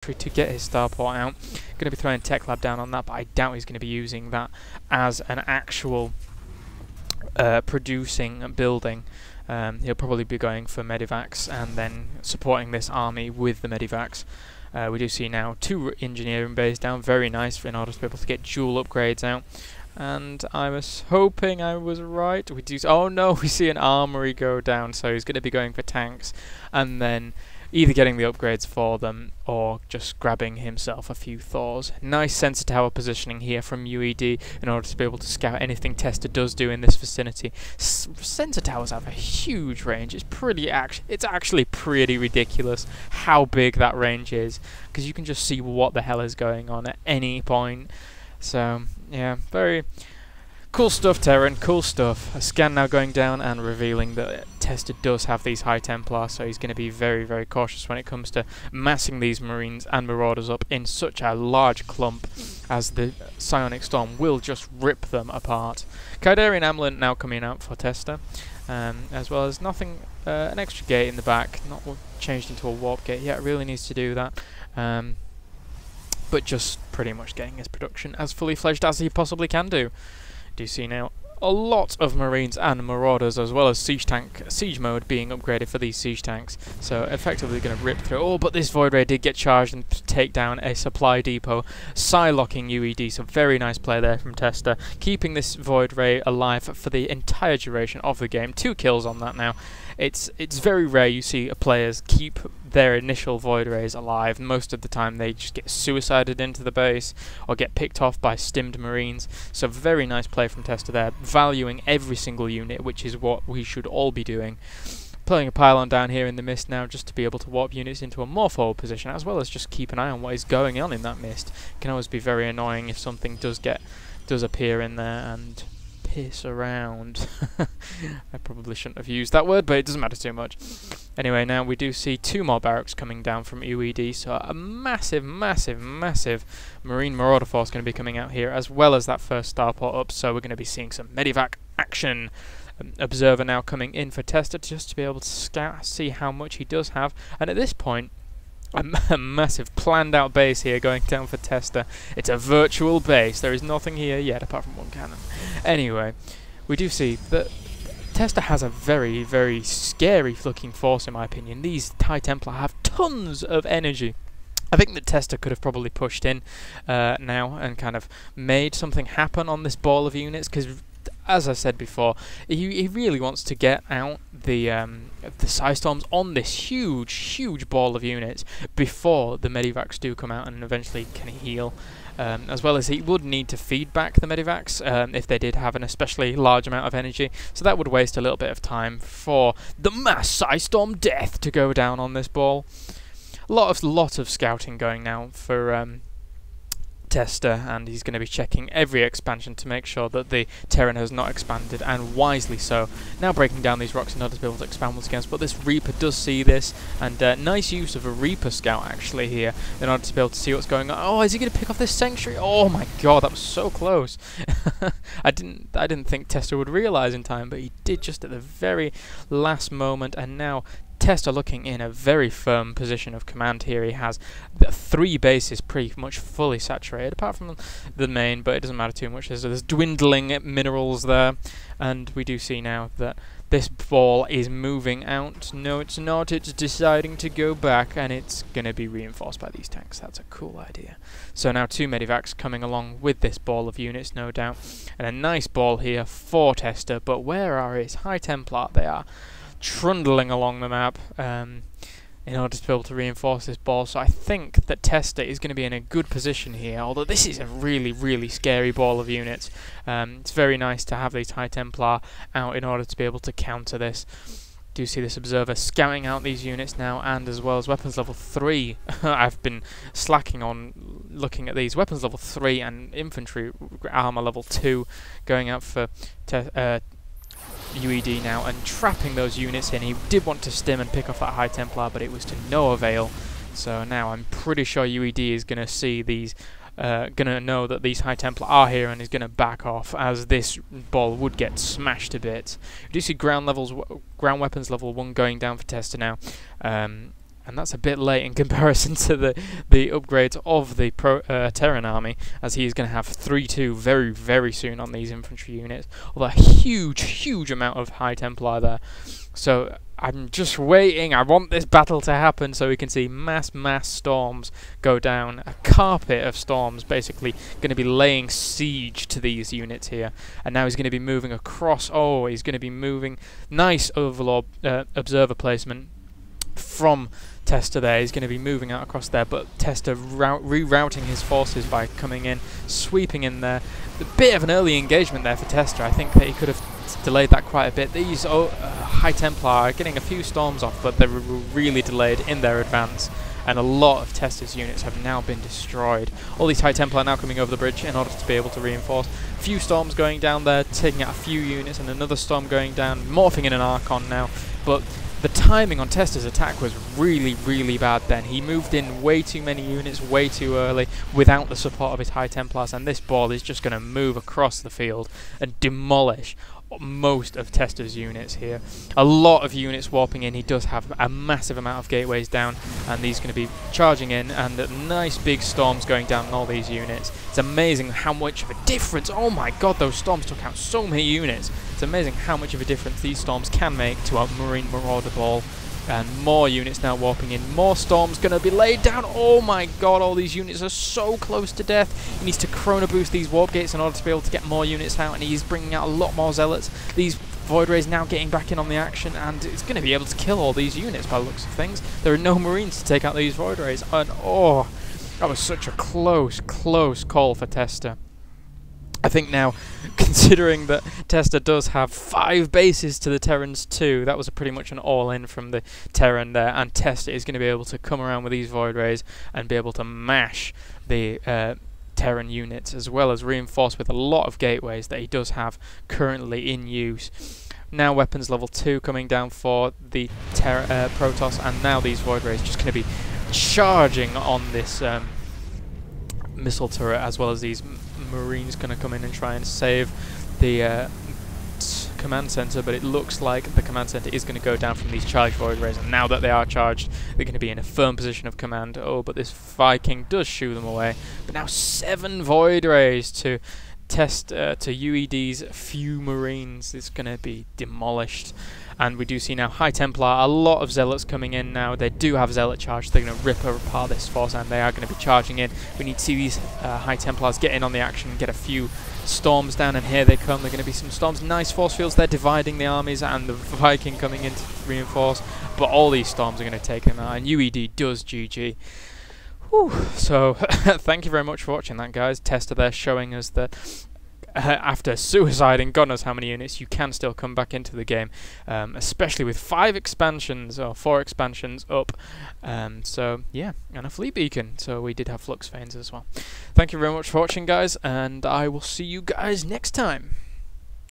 to get his starport out. Going to be throwing Tech Lab down on that, but I doubt he's going to be using that as an actual producing building. He'll probably be going for Medivacs and then supporting this army with the Medivacs. We do see now 2 engineering bays down, very nice in order to be able to get dual upgrades out. And I was hoping I was right. We do. Oh no, we see an armory go down, so he's going to be going for tanks, and then either getting the upgrades for them or just grabbing himself a few Thors. Nice sensor tower positioning here from UED in order to be able to scout anything Tester does do in this vicinity. Sensor towers have a huge range. It's actually pretty ridiculous how big that range is, because you can just see what the hell is going on at any point. So yeah, very cool stuff, Terran, cool stuff. A scan now going down and revealing that Tester does have these High Templar, so he's going to be very, very cautious when it comes to massing these Marines and Marauders up in such a large clump, as the Psionic Storm will just rip them apart. Kaidarian Amulet now coming out for Tester, as well as an extra gate in the back, not changed into a warp gate yet, really needs to do that. But just pretty much getting his production as fully fledged as he possibly can do. Do you see now a lot of Marines and Marauders, as well as siege mode being upgraded for these siege tanks, so effectively going to rip through. Oh, but this Void Ray did get charged and take down a supply depot, Psy-locking UED, so very nice play there from Tester, keeping this Void Ray alive for the entire duration of the game. 2 kills on that now. It's very rare you see players keep their initial Void Rays alive. Most of the time they just get suicided into the base or get picked off by stimmed Marines. So very nice play from Tester there, valuing every single unit, which is what we should all be doing. Playing a pylon down here in the mist now, just to be able to warp units into a more forward position, as well as just keep an eye on what is going on in that mist. It can always be very annoying if something does appear in there and piss around. I probably shouldn't have used that word, but it doesn't matter too much. Anyway, now we do see 2 more barracks coming down from UED, so a massive, massive, massive Marine Marauder force going to be coming out here, as well as that first starport up, so we're going to be seeing some Medivac action. Observer now coming in for Tester, just to be able to scout, see how much he does have, and at this point, a massive planned out base here going down for Tester. It's a virtual base, there is nothing here yet apart from 1 cannon. Anyway, we do see that Tester has a very, very scary looking force in my opinion. These High Templar have tons of energy. I think that Tester could have probably pushed in now and kind of made something happen on this ball of units, because as I said before, he really wants to get out the Psystorms on this huge, huge ball of units before the Medivacs do come out and eventually can heal. As well as he would need to feed back the Medivacs if they did have an especially large amount of energy, so that would waste a little bit of time for the mass Psystorm death to go down on this ball. Lot of scouting going now for Tester, and he's going to be checking every expansion to make sure that the Terran has not expanded, and wisely so. Now breaking down these rocks in order to be able to expand once again, but this Reaper does see this, and nice use of a Reaper scout actually here in order to be able to see what's going on. Oh, is he going to pick off this Sanctuary? Oh my god, that was so close. I didn't think Tester would realise in time, but he did just at the very last moment, and now Tester looking in a very firm position of command here. He has 3 bases pretty much fully saturated, apart from the main, but it doesn't matter too much. There's dwindling minerals there, and we do see now that this ball is moving out. No, it's not. It's deciding to go back, and it's going to be reinforced by these tanks. That's a cool idea. So now 2 Medivacs coming along with this ball of units, no doubt, and a nice ball here for Tester, but where are his High Templar? They are trundling along the map in order to be able to reinforce this ball. So I think that Tester is going to be in a good position here, although this is a really, really scary ball of units. It's very nice to have these High Templar out in order to be able to counter this. Do see this Observer scouting out these units now, and as well as weapons level 3. I've been slacking on looking at these. Weapons level 3 and infantry armor level 2 going out for UED now and trapping those units in. He did want to stim and pick off that High Templar, but it was to no avail. So now I'm pretty sure UED is going to see these, going to know that these High Templar are here, and is going to back off, as this ball would get smashed to bits. We do see ground weapons level 1 going down for Tester now. And that's a bit late in comparison to the upgrades of the Terran army, as he is going to have 3-2 very, very soon on these infantry units. Although a huge amount of High Templar there. So I'm just waiting. I want this battle to happen so we can see mass storms go down. A carpet of storms basically going to be laying siege to these units here. And now he's going to be moving across. Oh, he's going to be moving. Nice overlord observer placement from Tester there. He's going to be moving out across there, but Tester rerouting his forces by coming in, sweeping in there. A bit of an early engagement there for Tester. I think that he could have delayed that quite a bit. These High Templar are getting a few storms off, but they were really delayed in their advance, and a lot of Tester's units have now been destroyed. All these High Templar are now coming over the bridge in order to be able to reinforce. A few storms going down there, taking out a few units, and another storm going down, morphing in an Archon now, but the timing on Tester's attack was really bad then. He moved in way too many units way too early without the support of his High Templars, and this ball is just going to move across the field and demolish most of Tester's units here. A lot of units warping in. He does have a massive amount of gateways down, and these are going to be charging in, and nice big storms going down on all these units. It's amazing how much of a difference. Oh my god, those storms took out so many units. It's amazing how much of a difference these storms can make to a Marine Marauder ball. And more units now warping in. More storms going to be laid down. Oh my god, all these units are so close to death. He needs to chrono boost these warp gates in order to be able to get more units out, and he's bringing out a lot more zealots. These Void Rays now getting back in on the action, and it's going to be able to kill all these units by the looks of things. There are no Marines to take out these Void Rays, and oh, that was such a close call for Tester. I think now, considering that Tester does have 5 bases to the Terran's 2, that was pretty much an all-in from the Terran there, and Tester is going to be able to come around with these Void Rays and be able to mash the Terran units, as well as reinforce with a lot of gateways that he does have currently in use. Now weapons level 2 coming down for the Protoss, and now these Void Rays just going to be charging on this missile turret, as well as these Marines going to come in and try and save the command center, but it looks like the command center is going to go down from these charged Void Rays, and now that they are charged, they're going to be in a firm position of command. Oh, but this Viking does shoo them away. But now 7 Void Rays to test to UED's few Marines. It's going to be demolished. And we do see now High Templar, a lot of Zealots coming in now. They do have Zealot charge. They're going to rip apart this force, and they are going to be charging in. We need to see these High Templars get in on the action, get a few storms down, and here they come. They're going to be some storms. Nice force fields. They're dividing the armies, and the Viking coming in to reinforce. But all these storms are going to take them out, and UED does GG. Whew. So, thank you very much for watching that, guys. Tester there showing us that after suiciding God knows how many units, you can still come back into the game, especially with 5 expansions or 4 expansions up. So yeah, and a fleet beacon. So we did have flux veins as well. Thank you very much for watching, guys, and I will see you guys next time.